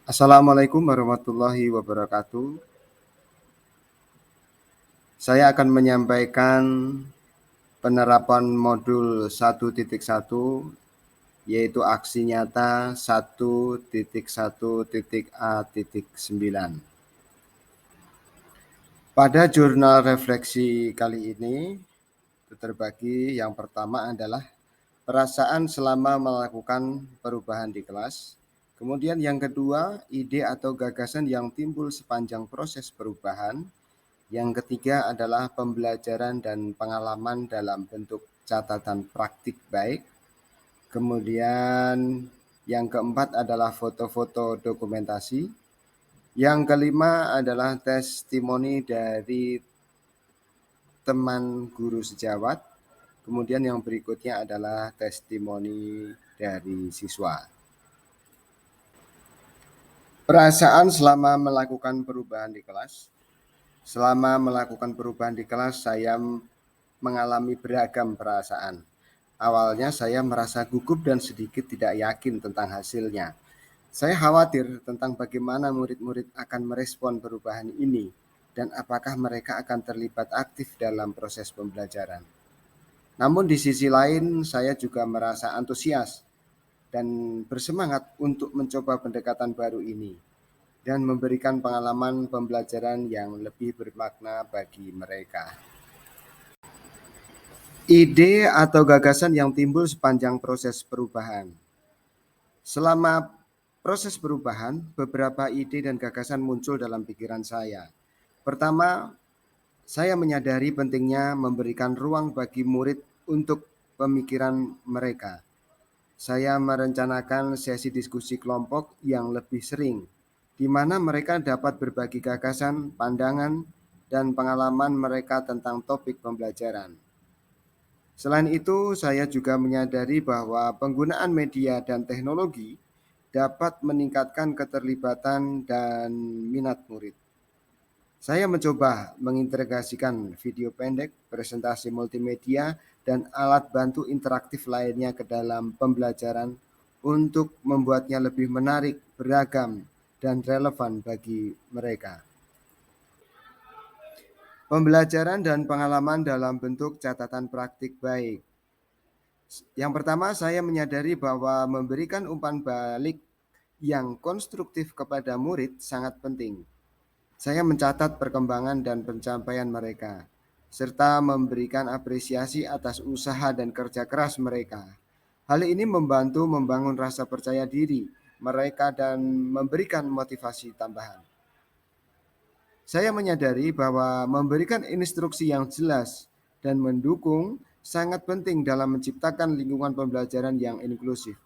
Assalamualaikum warahmatullahi wabarakatuh. Saya akan menyampaikan penerapan modul 1.1 yaitu aksi nyata 1.1.A.9. Pada jurnal refleksi kali ini terbagi yang pertama adalah perasaan selama melakukan perubahan di kelas. Kemudian yang kedua, ide atau gagasan yang timbul sepanjang proses perubahan. Yang ketiga adalah pembelajaran dan pengalaman dalam bentuk catatan praktik baik. Kemudian yang keempat adalah foto-foto dokumentasi. Yang kelima adalah testimoni dari teman guru sejawat. Kemudian yang berikutnya adalah testimoni dari siswa. Perasaan selama melakukan perubahan di kelas. Selama melakukan perubahan di kelas, saya mengalami beragam perasaan. Awalnya saya merasa gugup dan sedikit tidak yakin tentang hasilnya. Saya khawatir tentang bagaimana murid-murid akan merespon perubahan ini dan apakah mereka akan terlibat aktif dalam proses pembelajaran. Namun di sisi lain, saya juga merasa antusias dan bersemangat untuk mencoba pendekatan baru ini dan memberikan pengalaman pembelajaran yang lebih bermakna bagi mereka. Ide atau gagasan yang timbul sepanjang proses perubahan. Selama proses perubahan, beberapa ide dan gagasan muncul dalam pikiran saya. Pertama, saya menyadari pentingnya memberikan ruang bagi murid untuk pemikiran mereka. Saya merencanakan sesi diskusi kelompok yang lebih sering, di mana mereka dapat berbagi gagasan, pandangan, dan pengalaman mereka tentang topik pembelajaran. Selain itu, saya juga menyadari bahwa penggunaan media dan teknologi dapat meningkatkan keterlibatan dan minat murid. Saya mencoba mengintegrasikan video pendek, presentasi multimedia, dan alat bantu interaktif lainnya ke dalam pembelajaran untuk membuatnya lebih menarik, beragam, dan relevan bagi mereka. Pembelajaran dan pengalaman dalam bentuk catatan praktik baik. Yang pertama, saya menyadari bahwa memberikan umpan balik yang konstruktif kepada murid sangat penting. Saya mencatat perkembangan dan pencapaian mereka, serta memberikan apresiasi atas usaha dan kerja keras mereka. Hal ini membantu membangun rasa percaya diri mereka dan memberikan motivasi tambahan. Saya menyadari bahwa memberikan instruksi yang jelas dan mendukung sangat penting dalam menciptakan lingkungan pembelajaran yang inklusif.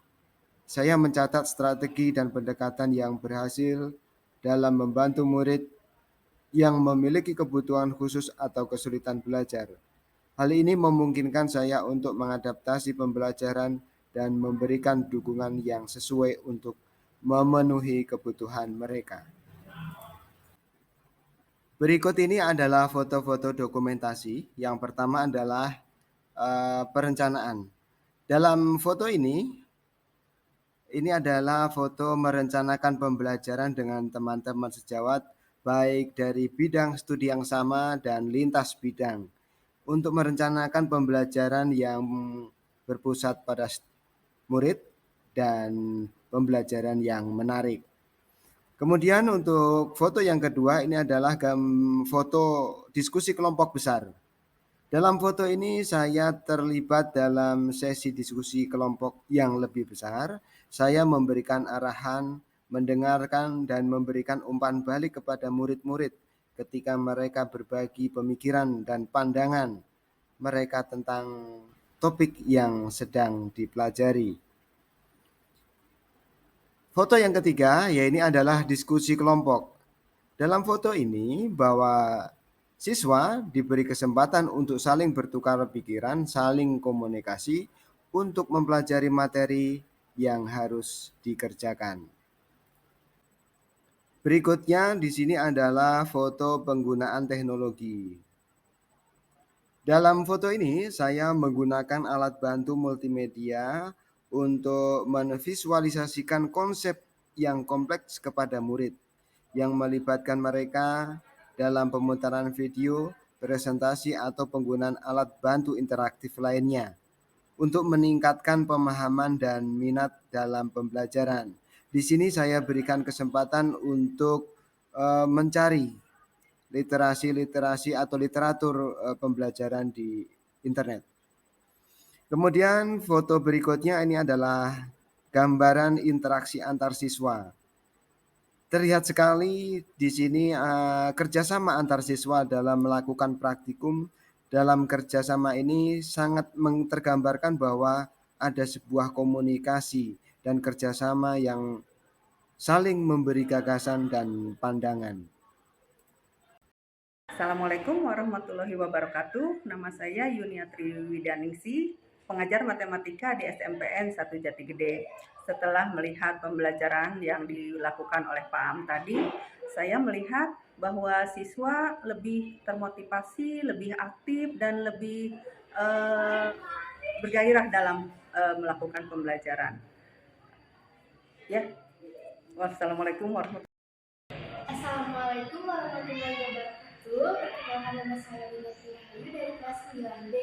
Saya mencatat strategi dan pendekatan yang berhasil dalam membantu murid yang memiliki kebutuhan khusus atau kesulitan belajar. Hal ini memungkinkan saya untuk mengadaptasi pembelajaran dan memberikan dukungan yang sesuai untuk memenuhi kebutuhan mereka. Berikut ini adalah foto-foto dokumentasi. Yang pertama adalah perencanaan. Dalam foto ini adalah foto merencanakan pembelajaran dengan teman-teman sejawat baik dari bidang studi yang sama dan lintas bidang untuk merencanakan pembelajaran yang berpusat pada murid dan pembelajaran yang menarik. Kemudian untuk foto yang kedua ini adalah foto diskusi kelompok besar. Dalam foto ini saya terlibat dalam sesi diskusi kelompok yang lebih besar. Saya memberikan arahan, mendengarkan, dan memberikan umpan balik kepada murid-murid ketika mereka berbagi pemikiran dan pandangan mereka tentang topik yang sedang dipelajari. Foto yang ketiga, yaitu adalah diskusi kelompok. Dalam foto ini, bahwa siswa diberi kesempatan untuk saling bertukar pikiran, saling komunikasi untuk mempelajari materi yang harus dikerjakan. Berikutnya di sini adalah foto penggunaan teknologi. Dalam foto ini saya menggunakan alat bantu multimedia untuk menvisualisasikan konsep yang kompleks kepada murid, yang melibatkan mereka dalam pemutaran video, presentasi, atau penggunaan alat bantu interaktif lainnya untuk meningkatkan pemahaman dan minat dalam pembelajaran. Di sini saya berikan kesempatan untuk mencari literasi-literasi atau literatur pembelajaran di internet. Kemudian foto berikutnya ini adalah gambaran interaksi antar siswa. Terlihat sekali di sini kerjasama antar siswa dalam melakukan praktikum. Dalam kerjasama ini sangat tergambarkan bahwa ada sebuah komunikasi dan kerjasama yang saling memberi gagasan dan pandangan. Assalamualaikum warahmatullahi wabarakatuh. Nama saya Yuniatri Widaningsi, pengajar matematika di SMPN 1 Jatigede. Setelah melihat pembelajaran yang dilakukan oleh Pak Am tadi, saya melihat bahwa siswa lebih termotivasi, lebih aktif, dan lebih bergairah dalam melakukan pembelajaran. Ya, wassalamualaikum warahmatullahi wabarakatuh. Assalamualaikum warahmatullahi wabarakatuh. Perkenalkan, nama saya Linda Rahayu dari kelas 9B.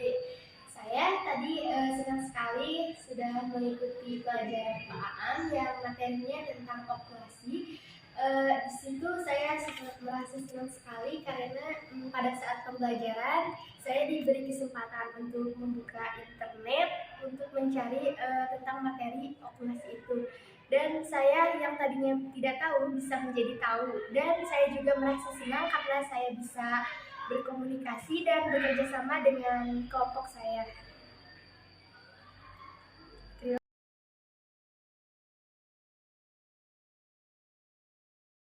Saya tadi senang sekali sudah mengikuti pelajaran Pak Aan yang materinya tentang okulasi. Di situ saya merasa senang sekali karena pada saat pembelajaran saya diberi kesempatan untuk membuka internet untuk mencari tentang materi okulasi itu. Dan saya yang tadinya tidak tahu bisa menjadi tahu, dan saya juga merasa senang karena saya bisa berkomunikasi dan bekerja sama dengan kelompok saya.